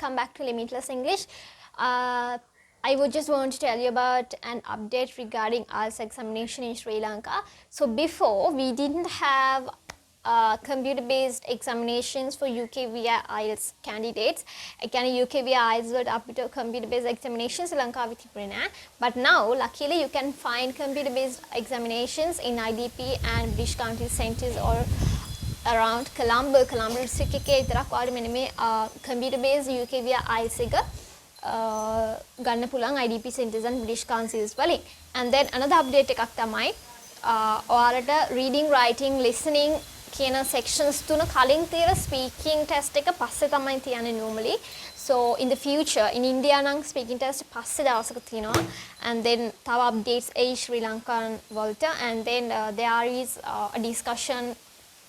welcome back to Limitless English. I would just want to tell you about an update regarding IELTS examination in Sri Lanka. So before, we didn't have computer-based examinations for UK via IELTS candidates. Again, UK via IELTS වලට අපිට computer-based examinations ලංකාවේ තිබුණේ නැහැ. But now, luckily, you can find computer-based examinations in IDP and British Council centres or around Colombo district එකේ විතරක් ඔයාලට මෙන්න මේ computer-based UK via IELTS එක ගන්න පුළුවන් IDP centres and British Councils වලින්. And then another update එකක් තමයි ඔයාලට reading, writing, listening කියන sections තුන කලින් තියෙන speaking test එක පස්සේ තමයි තියන්නේ normally. So in the future in India නම් speaking test පස්සේ දවසක තියෙනවා. And then තව updates එයි Sri Lankan වලට. And then there is a discussion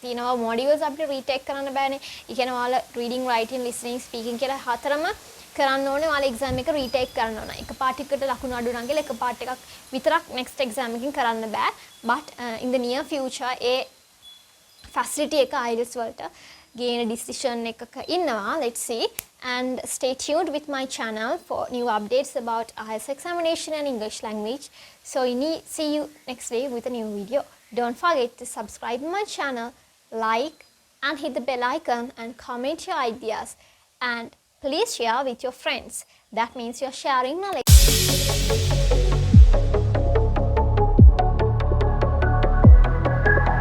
තියෙනවා modules අපිට retake කරන්න බෑනේ. ඒ කියන්නේ ඔයාලා reading, writing, listening, speaking කියලා හතරම කරන්න ඕනේ. ඔයාලා exam එක retake කරන්න ඕන. එක part එකකට ලකුණු අඩු නම් කියලා එක part එකක් විතරක් next exam එකකින් කරන්න බෑ. But in the near future A facility එක IELTS වලට ගේන decision එකක ඉන්නවා. Let's see. And stay tuned with my channel for new updates about IELTS examination and English language. So see you next week with a new video. Don't forget to subscribe to my channel, like and hit the bell icon and comment your ideas. And please share with your friends. That means you're sharing knowledge.